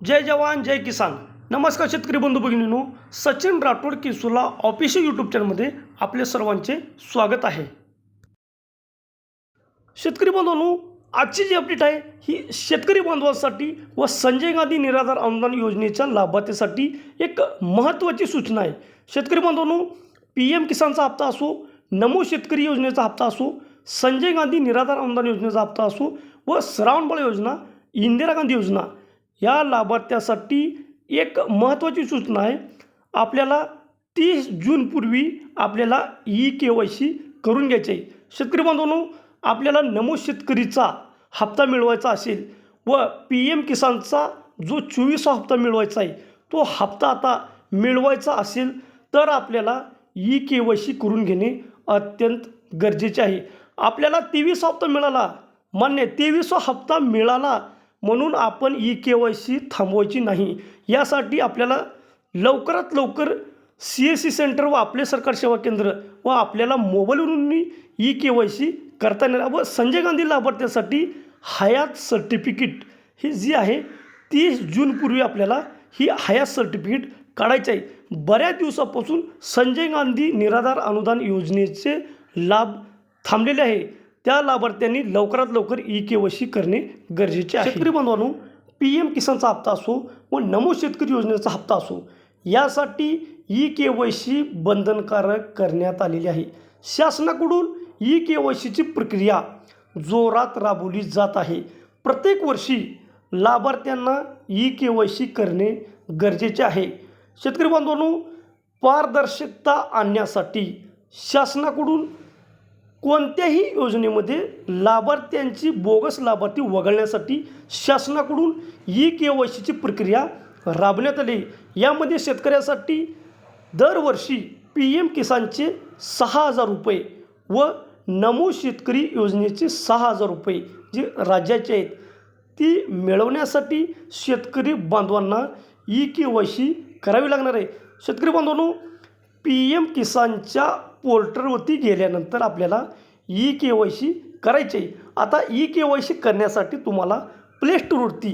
जय जवान जय किसान. नमस्कार शेतकरी बंधू भगिनींनो, सचिन राठोड किसुला ऑफिशियल यूट्यूब चॅनलमध्ये आपले सर्वांचे स्वागत आहे. शेतकरी बांधवांनो, आजची जी अपडेट आहे ही शेतकरी बांधवांसाठी व संजय गांधी निराधार अनुदान योजनेच्या लाभार्थीसाठी एक महत्त्वाची सूचना आहे. शेतकरी बांधवांनो, PM किसानचा हप्ता असो, नमो शेतकरी योजनेचा हप्ता असो, संजय गांधी निराधार अनुदान योजनेचा हप्ता असो व श्रावणबाळ योजना, इंदिरा गांधी योजना या लाभार्थ्यासाठी एक महत्त्वाची सूचना आहे. आपल्याला 30 जूनपूर्वी आपल्याला KYC करून घ्यायचे आहे. शेतकरी बांधवांनो, आपल्याला नमो शेतकरीचा हप्ता मिळवायचा असेल व PM किसानचा जो 24वा हप्ता मिळवायचा आहे तो हप्ता आता मिळवायचा असेल तर आपल्याला KYC करून घेणे अत्यंत गरजेचे आहे. आपल्याला 23वा हप्ता मिळाला, मान्य 23वा हप्ता मिळाला म्हणून आपण KYC थांबवायची नाही. यासाठी आपल्याला लवकरात लवकर CSC सेंटर व आपले सरकार सेवा केंद्र व आपल्याला मोबाईलवरून KYC करता येणार. व संजय गांधी लाभार्थ्यासाठी हयात सर्टिफिकेट ही जी आहे 30 जूनपूर्वी आपल्याला ही हयात सर्टिफिकेट काढायचं आहे. बऱ्याच दिवसापासून संजय गांधी निराधार अनुदान योजनेचे लाभ थांबलेले आहे. त्या लाभार्थ्यांनी लवकरात लवकर KYC करणे गरजेचे आहे. शेतकरी बांधवांनो, PM किसानचा हप्ता असो व नमो शेतकरी योजनेचा हप्ता असो यासाठी KYC बंधनकारक करण्यात आलेली आहे. शासनाकडून KYCची प्रक्रिया जोरात राबवली जात आहे. प्रत्येक वर्षी लाभार्थ्यांना KYC करणे गरजेचे आहे. शेतकरी बांधवांनो, पारदर्शकता आणण्यासाठी शासनाकडून कोणत्याही योजनेमध्ये लाभार्थ्यांची बोगस लाभार्थी वगळण्यासाठी शासनाकडून KYCची प्रक्रिया राबवण्यात आली. यामध्ये शेतकऱ्यासाठी दरवर्षी PM किसानचे 6,000 रुपये व नमो शेतकरी योजनेचे 6,000 रुपये जे राज्याचे आहेत ती मिळवण्यासाठी शेतकरी बांधवांना KYC करावी लागणार आहे. शेतकरी बांधवांनो, PM किसानच्या पोर्टलवरती गेल्यानंतर आपल्याला KYC करायचे आहे. आता KYC करण्यासाठी तुम्हाला प्ले स्टोरवरती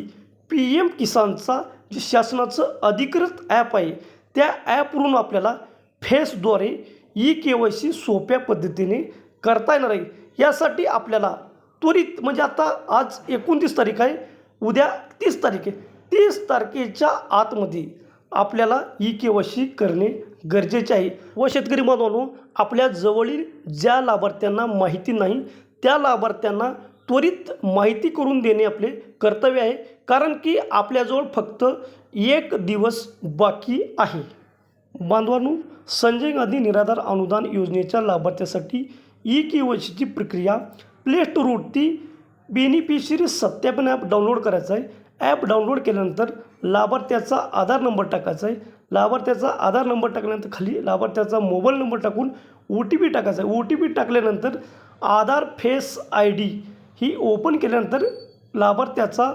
PM किसानचा जे शासनाचं अधिकृत ॲप आहे त्या ॲपवरून आपल्याला फेसद्वारे KYC सोप्या पद्धतीने करता येणार आहे. यासाठी आपल्याला त्वरित म्हणजे आता आज 29 तारीख आहे, उद्या 30 तारीख आहे, 30 तारखेच्या आतमध्ये आपल्याला KYC करणे गरजेचे आहे. व शेतकरी बांधवांनो, आपल्या जवळील ज्या लाभार्थ्यांना माहिती नाही त्या लाभार्थ्यांना त्वरित माहिती करून देणे आपले कर्तव्य आहे. कारण की आपल्याजवळ फक्त 1 दिवस बाकी आहे. बांधवांनो, संजय गांधी निराधार अनुदान योजनेच्या लाभार्थ्यासाठी KYCची प्रक्रिया प्ले स्टोरवरती बेनिफिशरी सत्यापन ॲप डाउनलोड करायचं आहे. ॲप डाउनलोड केल्यानंतर लाभार्थ्याचा आधार नंबर टाकायचा आहे. लाभार्थ्याचा आधार नंबर टाकल्यानंतर खाली लाभार्थ्याचा मोबाईल नंबर टाकून OTP टाकायचा आहे. OTP टाकल्यानंतर आधार फेस ID ही ओपन केल्यानंतर लाभार्थ्याचा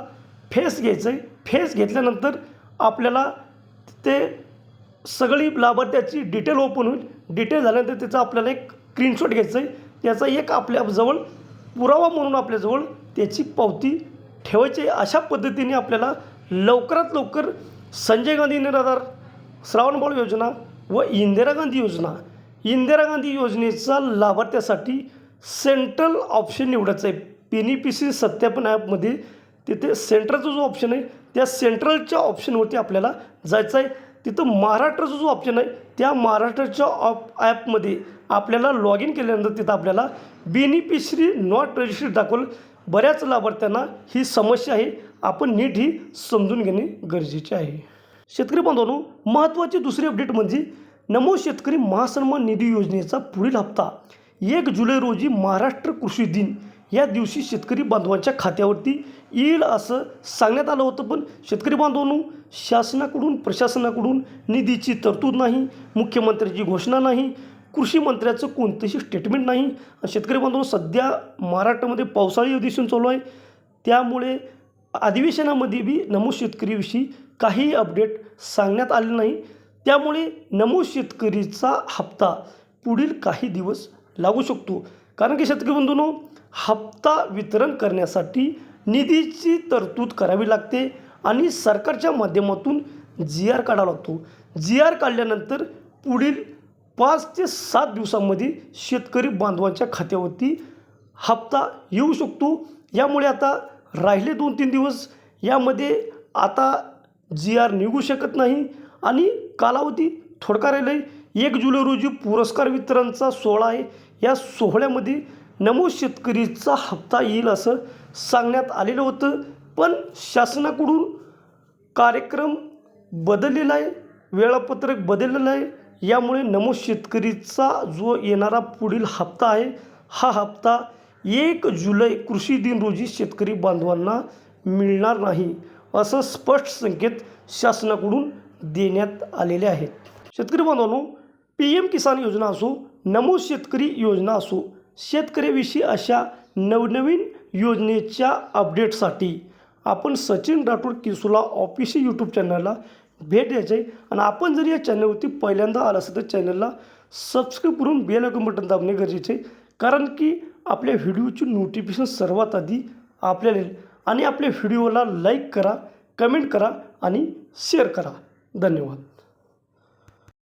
फेस घ्यायचा आहे. फेस घेतल्यानंतर आपल्याला ते सगळी लाभार्थ्याची डिटेल ओपन होईल. डिटेल झाल्यानंतर त्याचा आपल्याला एक स्क्रीनशॉट घ्यायचा आहे. त्याचा एक आपल्याजवळ पुरावा म्हणून आपल्याजवळ त्याची पावती ठेवायची आहे. अशा पद्धतीने आपल्याला लवकरात लवकर संजय गांधी निराधार श्रावणबाळ योजना व इंदिरा गांधी योजनेचा लाभार्थ्यासाठी सेंट्रल ऑप्शन निवडायचं आहे. बेनिफिशरी सत्यापन ॲपमध्ये तिथे सेंट्रलचा जो ऑप्शन आहे त्या सेंट्रलच्या ऑप्शनवरती आपल्याला जायचं आहे. तिथं महाराष्ट्राचा जो ऑप्शन आहे त्या महाराष्ट्राच्या ॲपमध्ये आपल्याला लॉग इन केल्यानंतर तिथं आपल्याला बेनिफिशरी नॉट रजिस्टर्ड दाखवलं. बऱ्याच लाभार्थ्यांना ही समस्या आहे, आपण नीट ही समजून घेणे गरजेचे आहे. शेतकरी बांधवांनो, महत्त्वाची दुसरी अपडेट म्हणजे नमो शेतकरी महासन्मान निधी योजनेचा पुढील हप्ता 1 जुलै रोजी महाराष्ट्र कृषी दिन या दिवशी शेतकरी बांधवांच्या खात्यावरती येईल असं सांगण्यात आलं होतं. पण शेतकरी बांधवांनो, शासनाकडून प्रशासनाकडून निधीची तरतूद नाही, मुख्यमंत्र्यांची घोषणा नाही, कृषी मंत्र्याचं कोणतंही स्टेटमेंट नाही. शेतकरी बांधवांनो, सध्या महाराष्ट्रामध्ये पावसाळी अधिवेशन चालू आहे, त्यामुळे अधिवेशनामध्ये बी नमो शेतकरीविषयी काही अपडेट सांगण्यात आले नाही. त्यामुळे नमो शेतकरीचा हप्ता पुढील काही दिवस लागू शकतो. कारण की शेतकरी बंधूंनो, हप्ता वितरण करण्यासाठी निधीची तरतूद करावी लागते आणि सरकारच्या माध्यमातून जी आर काढावा लागतो. जी आर काढल्यानंतर पुढील 5 ते 7 दिवसांमध्ये शेतकरी बांधवांच्या खात्यावरती हप्ता येऊ शकतो. यामुळे आता राहिले 2-3 दिवस यामध्ये आता जी आर निघू शकत नाही आणि कालावधी थोडका राहिला आहे. 1 जुलै रोजी पुरस्कार वितरणचा सोहळा आहे. या सोहळ्यामध्ये नमो शेतकरीचा हप्ता येईल असं सांगण्यात आलेलं होतं, पण शासनाकडून कार्यक्रम बदललेला आहे, वेळापत्रक बदललेलं आहे. यामुळे नमो शेतकरीचा जो येणारा पुढील हप्ता आहे, हा हप्ता 1 जुलै कृषी दिन रोजी शेतकरी बांधवांना मिळणार नाही असं स्पष्ट संकेत शासनाकडून देण्यात आलेले आहेत. शेतकरी बांधवांनो, PM किसान योजना असो, नमो शेतकरी योजना असो, शेतकऱ्याविषयी अशा नवनवीन योजनेच्या अपडेटसाठी आपण सचिन राठोड किसोला ऑफिशियल यूट्यूब चॅनलला भेट द्यायची आहे. आणि आपण जर या चॅनलवरती पहिल्यांदा आला असेल तर चॅनलला सबस्क्राईब करून बेल आयकॉन बटन दाबणे गरजेचे आहे, कारण की आपल्या व्हिडिओची नोटिफिकेशन सर्वात आधी आपल्याला येईल. आणि आपल्या व्हिडिओला लाईक करा, कमेंट करा आणि शेअर करा. धन्यवाद.